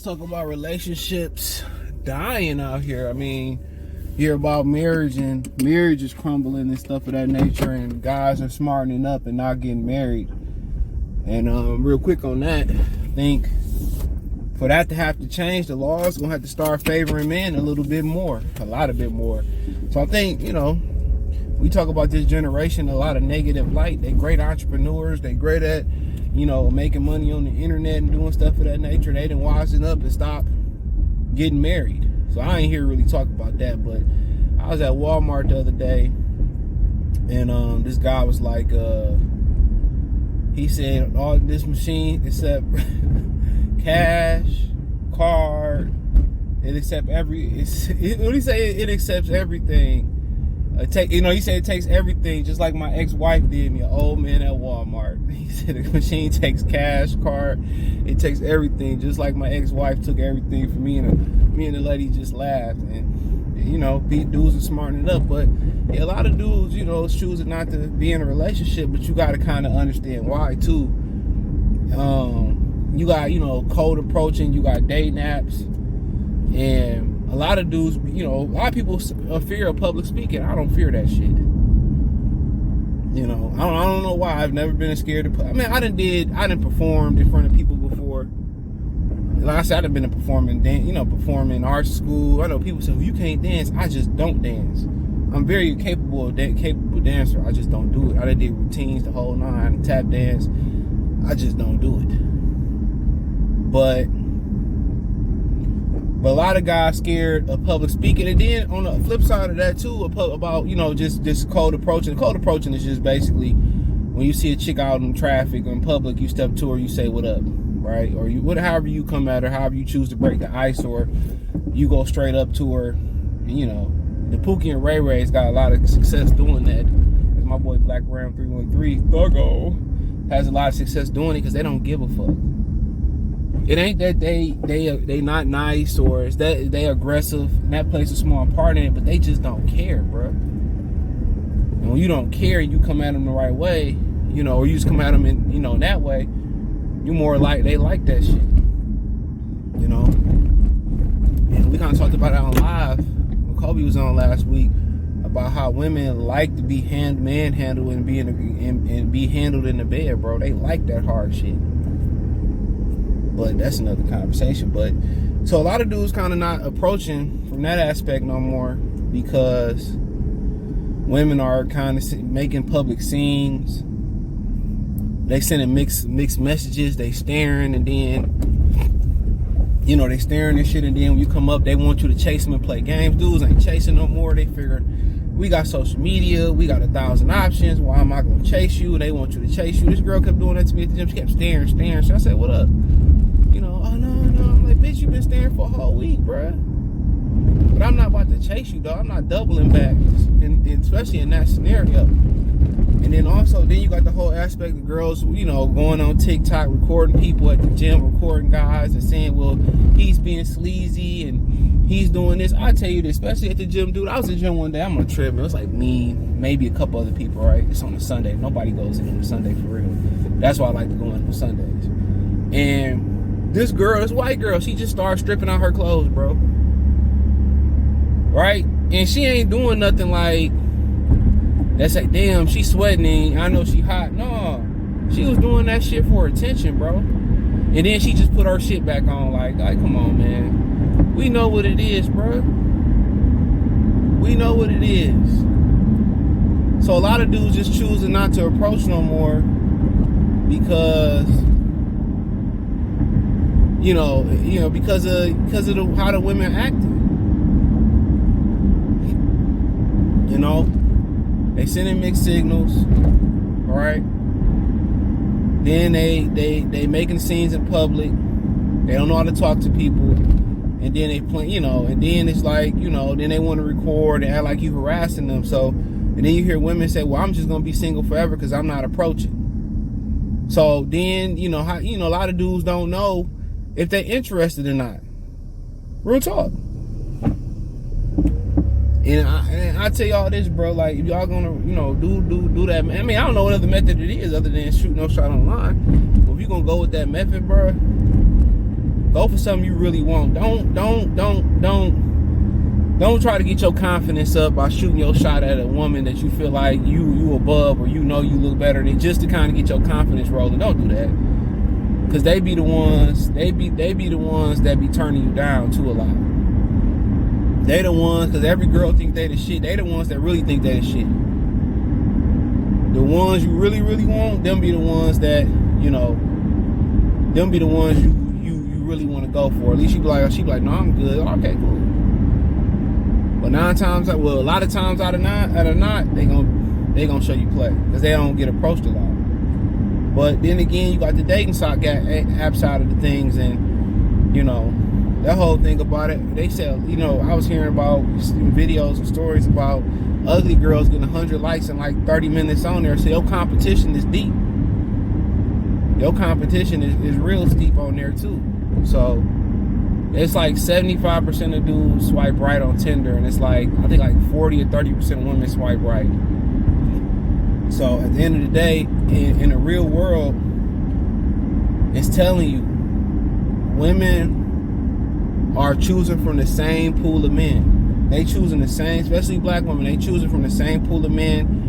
talk about relationships dying out here. I mean, hear about marriage and marriage is crumbling and stuff of that nature, and guys are smartening up and not getting married. And real quick on that, I think for that to have to change, the laws gonna have to start favoring men a little bit more, a bit more. So I think, we talk about this generation, a lot of negative light. They great entrepreneurs. They great at, making money on the internet and doing stuff of that nature. They done wising up and stop getting married. So I ain't here to really talk about that, but I was at Walmart the other day, and this guy was like, he said all this machine except cash, card, it accepts it accepts everything. He said it takes everything, just like my ex-wife did me, an old man at Walmart. He said the machine takes cash, card, it takes everything, just like my ex-wife took everything from me. And me and the lady just laughed. And dudes are smartening up, but yeah, a lot of dudes, choosing not to be in a relationship, but you got to kind of understand why too. You got, cold approaching, you got dating apps, and a lot of dudes, a lot of people fear of public speaking. I don't fear that shit. I don't know why. I've never been scared of. I didn't perform in front of people before. Like I said, I done been performing in art school. I know people say, well, you can't dance. I just don't dance. I'm very capable dancer. I just don't do it. I done did routines, the whole nine, tap dance. I just don't do it. But a lot of guys scared of public speaking. And then on the flip side of that too, about just cold approaching. Cold approaching is just basically when you see a chick out in traffic or in public, you step to her, you say what up, right? Or however you come at her, however you choose to break the ice, or you go straight up to her. The Pookie and Ray Ray's got a lot of success doing that. As my boy Black Ram 313 Thuggo has a lot of success doing it because they don't give a fuck. It ain't that they not nice, or it's that they aggressive, and that plays a small part in it, but they just don't care, bro. And when you don't care and you come at them the right way, or you just come at them in that way, you more like they like that shit. And we kind of talked about it on live when Kobe was on last week about how women like to be manhandled and be handled in the bed, bro. They like that hard shit. But that's another conversation. But so a lot of dudes kind of not approaching from that aspect no more, because women are kind of making public scenes. They sending mixed messages. They staring, and then they staring and shit. And then when you come up, they want you to chase them and play games. Dudes ain't chasing no more. They figure we got social media, we got 1,000 options. Why am I gonna chase you? They want you to chase you. This girl kept doing that to me at the gym. She kept staring. So I said, what up? Oh no. I'm like, bitch, you been staring for a whole week, bruh. But I'm not about to chase you, dog. I'm not doubling back, especially in that scenario. And then also, you got the whole aspect of girls, going on TikTok, recording people at the gym, recording guys and saying, well, he's being sleazy and he's doing this. I tell you this, especially at the gym, dude. I was at the gym one day. I'm on a trip. It was like me, maybe a couple other people, right? It's on a Sunday. Nobody goes in on a Sunday for real. That's why I like to go in on Sundays. And this white girl, she just started stripping out her clothes, bro. Right? And she ain't doing nothing like, that's like, damn, she sweating and I know she hot. No, she was doing that shit for attention, bro. And then she just put her shit back on, like come on, man. We know what it is, bro. We know what it is. So a lot of dudes just choosing not to approach no more because because of how the women acted. They sending mixed signals, all right? Then they making scenes in public. They don't know how to talk to people, and then they play, and then it's like, then they want to record and act like you harassing them. So, and then you hear women say, well, I'm just gonna be single forever because I'm not approaching. So then, a lot of dudes don't know if they're interested or not. Real talk. And I tell y'all this, bro, like, if y'all gonna, do that, I mean, I don't know what other method it is other than shoot no shot online. But if you gonna go with that method, bro, Go for something you really want. Don't try to get your confidence up by shooting your shot at a woman that you feel like you above, or you know you look better than, just to kind of get your confidence rolling. Don't do that, because they be the ones that be turning you down too a lot. They the ones, because every girl think they the shit. They the ones that really think they the shit. The ones you really want, them be the ones that, you know, them be the ones you really want to go for. At least she be like, no, I'm good. Okay, cool. But a lot of times out of not, they gonna show you play, because they don't get approached a lot. But then again, you got the dating app side of the things, and you know, that whole thing about it. They said, you know, I was hearing about videos and stories about ugly girls getting 100 likes in like 30 minutes on there. So your competition is deep. Your competition is real steep on there too. So it's like 75% of dudes swipe right on Tinder, and it's like, I think like 40 or 30% of women swipe right. So at the end of the day, in the real world, it's telling you, women are choosing from the same pool of men. They choosing the same, especially black women, they choosing from the same pool of men.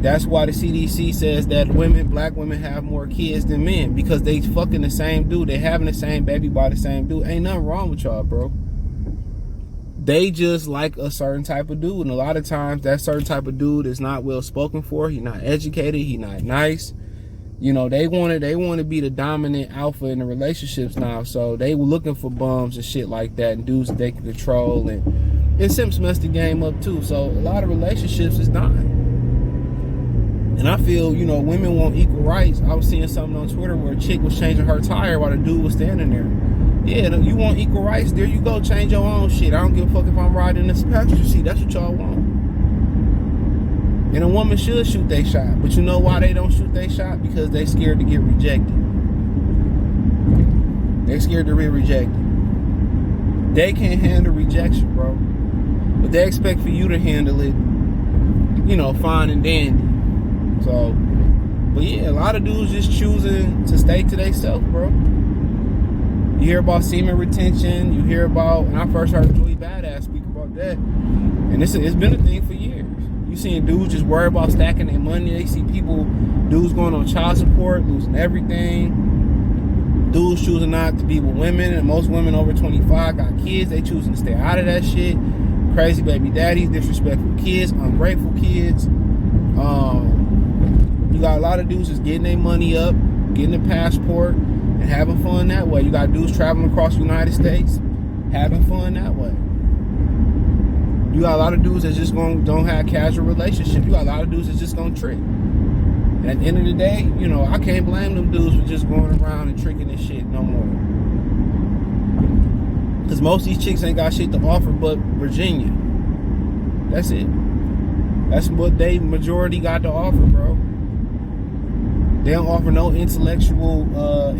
That's why the CDC says that black women have more kids than men, because they fucking the same dude. They having the same baby by the same dude. Ain't nothing wrong with y'all, bro. They just like a certain type of dude, and a lot of times that certain type of dude is not well spoken for. He not educated. He not nice. You know, they want to be the dominant alpha in the relationships now. So they were looking for bums and shit like that, and dudes that they can control, and Simps messed the game up too. So a lot of relationships is dying. And I feel, you know, women want equal rights. I was seeing something on Twitter where a chick was changing her tire while the dude was standing there. Yeah, you want equal rights? There you go. Change your own shit. I don't give a fuck if I'm riding in the passenger seat. That's what y'all want. And a woman should shoot their shot. But you know why they don't shoot their shot? Because they scared to get rejected. They scared to be rejected. They can't handle rejection, bro. But they expect for you to handle it, you know, fine and dandy. So, but yeah, a lot of dudes just choosing to stay to themselves, bro. You hear about semen retention. You hear about, and I first heard Joey Badass speak about that. And it's been a thing for years. You seeing dudes just worry about stacking their money. They see dudes going on child support, losing everything. Dudes choosing not to be with women, and most women over 25 got kids. They choosing to stay out of that shit. Crazy baby daddies, disrespectful kids, ungrateful kids. You got a lot of dudes just getting their money up, getting a passport, and having fun that way. You got dudes traveling across the United States, having fun that way. You got a lot of dudes that just don't have casual relationships. You got a lot of dudes that just gonna trick. And at the end of the day, you know, I can't blame them dudes for just going around and tricking and shit no more. Because most of these chicks ain't got shit to offer but Virginia. That's it. That's what they majority got to offer, bro. They don't offer no intellectual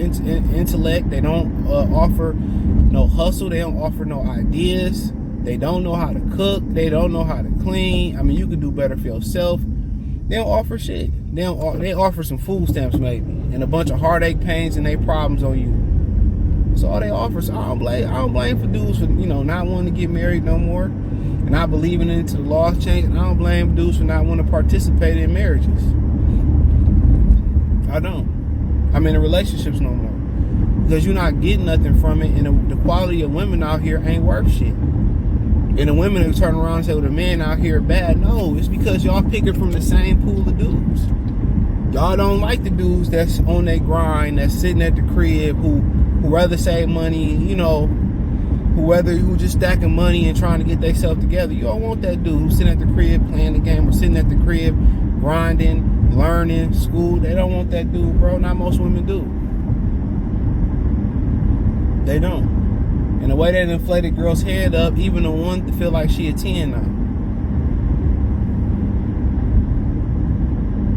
intellect. They don't offer no hustle. They don't offer no ideas. They don't know how to cook. They don't know how to clean. I mean, you can do better for yourself. They don't offer shit. They offer some food stamps maybe, and a bunch of heartache, pains, and their problems on you. That's all they offer. So I don't blame for dudes for, you know, not wanting to get married no more, and not believing into the laws change. And I don't blame dudes for not wanting to participate in marriages. I don't. I'm in relationships no more, because you're not getting nothing from it, and the quality of women out here ain't worth shit. And the women who turn around and say, well, the men out here are bad. No, it's because y'all picking from the same pool of dudes. Y'all don't like the dudes that's on their grind, that's sitting at the crib, who rather save money, you know, who just stacking money and trying to get themselves together. You don't want that dude who's sitting at the crib playing the game, or sitting at the crib grinding, learning, school. They don't want that dude, bro. Not most women do. They don't. And the way they inflated girl's head up, even the one to feel like she a 10 now.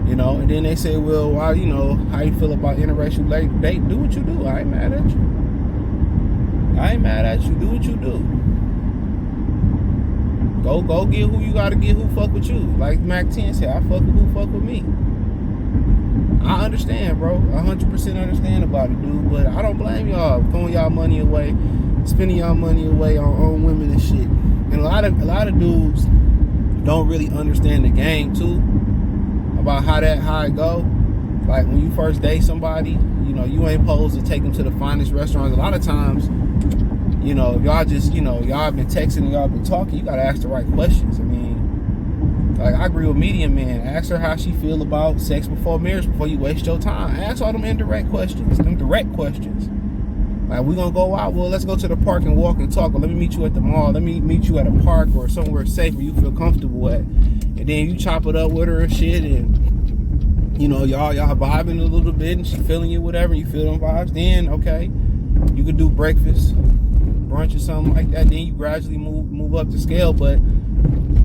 You know, and then they say, well, why, you know, how you feel about interracial dating? Do what you do. I ain't mad at you. I ain't mad at you. Do what you do. Go get who you gotta get, who fuck with you. Like Mac 10 said, I fuck with who fuck with me. I understand, bro. 100% understand about it, dude. But I don't blame y'all throwing y'all money away, spending y'all money away on women and shit. And a lot of dudes don't really understand the game too about how it go. Like when you first date somebody, you know, you ain't supposed to take them to the finest restaurants. A lot of times, you know, if y'all just, you know, y'all been texting and y'all been talking, you gotta ask the right questions. I mean, like I agree with Medium Man. Ask her how she feel about sex before marriage before you waste your time. Ask all them indirect questions, them direct questions. Like, we gonna go out? Well, let's go to the park and walk and talk. Or let me meet you at the mall. Let me meet you at a park or somewhere safe where you feel comfortable at. And then you chop it up with her and shit, and you know, y'all vibing a little bit, and she feeling you, whatever. You feel them vibes. Then okay, you could do breakfast, brunch, or something like that. Then you gradually move up the scale. But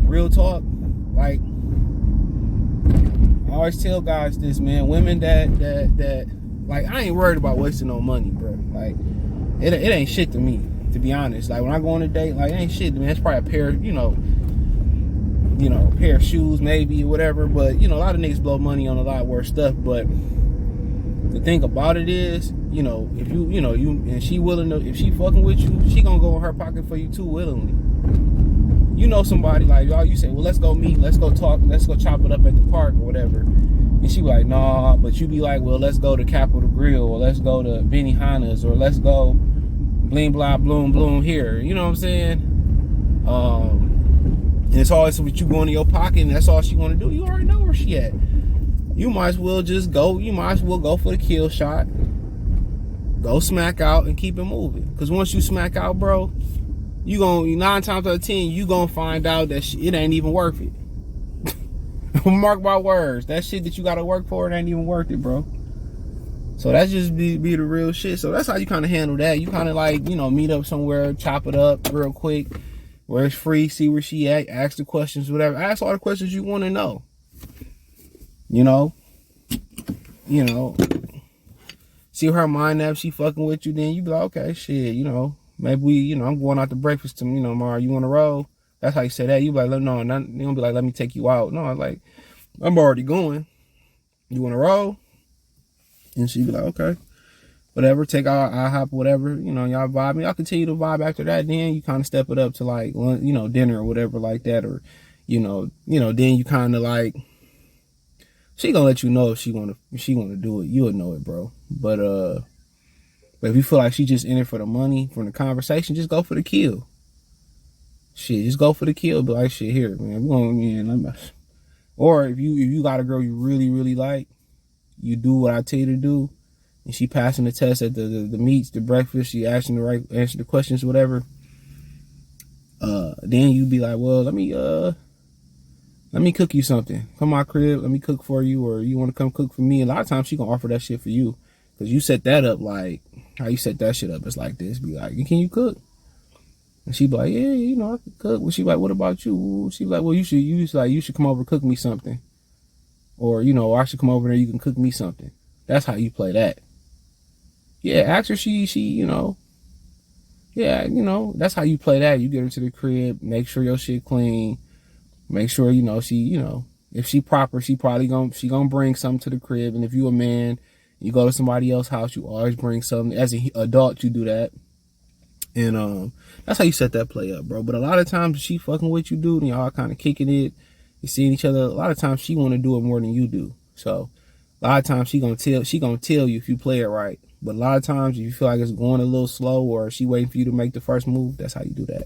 real talk, like I always tell guys this, man. Women that like, I ain't worried about wasting no money, bro. Like, it ain't shit to me, to be honest. Like, when I go on a date, like, it ain't shit to me. It's probably a pair, a pair of shoes, maybe, or whatever. But, you know, a lot of niggas blow money on a lot worse stuff. But the thing about it is, you know, if and she willing to, if she fucking with you, she gonna go in her pocket for you too, willingly. You know somebody, like, y'all, you say, well, let's go meet, let's go talk, let's go chop it up at the park or whatever. And she be like, nah, but you be like, well, let's go to Capitol Grill, or let's go to Benihana's, or let's go bling, blah, bloom here. You know what I'm saying? And it's always what you go into your pocket, and that's all she want to do. You already know where she at. You might as well just go. You might as well go for the kill shot. Go smack out and keep it moving. Because once you smack out, bro, you gonna 9 times out of 10, you gonna find out that it ain't even worth it. Mark my words, that shit that you gotta work for, it ain't even worth it, bro. So that's just be the real shit. So that's how you kind of handle that. You kind of like, you know, meet up somewhere, chop it up real quick, where it's free, see where she at, ask the questions, whatever. Ask all the questions you want to know. You know, see her mind up, she fucking with you, then you be like, okay, shit, you know, maybe I'm going out to breakfast tomorrow. You want to roll? That's how you say that. You be like, no, you don't be like, let me take you out. No, like, I'm already going. You want to roll? And she be like, okay, whatever. Take out, I hop, whatever. You know, y'all vibe. Y'all continue to vibe after that. Then you kind of step it up to like, dinner or whatever like that, or then you kind of like, she gonna let you know if she wanna do it. You'll know it, bro. But if you feel like she just in it for the money, from the conversation, just go for the kill. Shit, just go for the kill. Be like, shit, here, man. Or if you got a girl you really, really like, you do what I tell you to do, and she passing the test at the meets, the breakfast, she answer the questions, whatever. Then you be like, well, let me cook you something. Come to my crib, let me cook for you, or you want to come cook for me. A lot of times she gonna offer that shit for you, because you set that up like how you set that shit up. It's like this. Be like, can you cook? And she be like, yeah, I can cook. Well, she be like, what about you? She be like, well, you should come over and cook me something. Or, I should come over there, you can cook me something. That's how you play that. Yeah, ask her that's how you play that. You get her to the crib, make sure your shit clean, make sure, if she proper, she gonna bring something to the crib. And if you a man, you go to somebody else's house, you always bring something. As an adult, you do that. And that's how you set that play up, bro. But a lot of times she fucking with you, dude, and y'all kind of kicking it, you seeing each other. A lot of times she want to do it more than you do. So a lot of times she gonna tell you if you play it right. But a lot of times if you feel like it's going a little slow, or she waiting for you to make the first move, that's how you do that.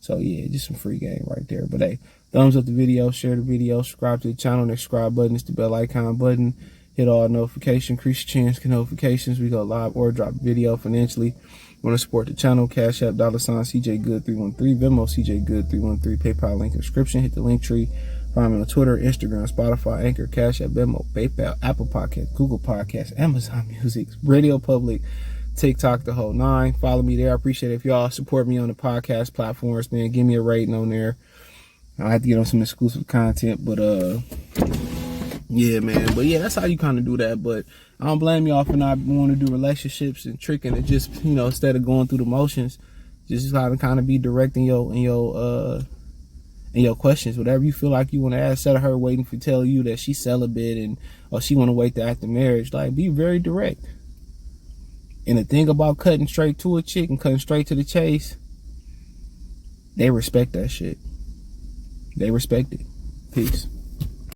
So yeah, just some free game right there. But hey, thumbs up the video, share the video, subscribe to the channel. Next subscribe button is the bell icon button. Hit all notifications, increase your chance, get notifications. We go live or drop video financially. Want to support the channel? Cash App, $CJ Good 313, Venmo CJ Good 313, PayPal link in description. Hit the link tree. Find me on Twitter, Instagram, Spotify, Anchor, Cash App, Venmo, PayPal, Apple Podcasts, Google Podcasts, Amazon Music, Radio Public, TikTok, the whole 9. Follow me there. I appreciate it if y'all support me on the podcast platforms, man. Give me a rating on there. I have to get on some exclusive content, but yeah, man. But yeah, that's how you kind of do that. But I don't blame y'all for not wanting to do relationships and tricking and just, instead of going through the motions, just kind of be direct in your and your questions, whatever you feel like you want to ask, instead of her waiting for tell you that she's celibate and or she want to wait till after marriage. Like, be very direct. And the thing about cutting straight to a chick and cutting straight to the chase, they respect that shit. They respect it. Peace.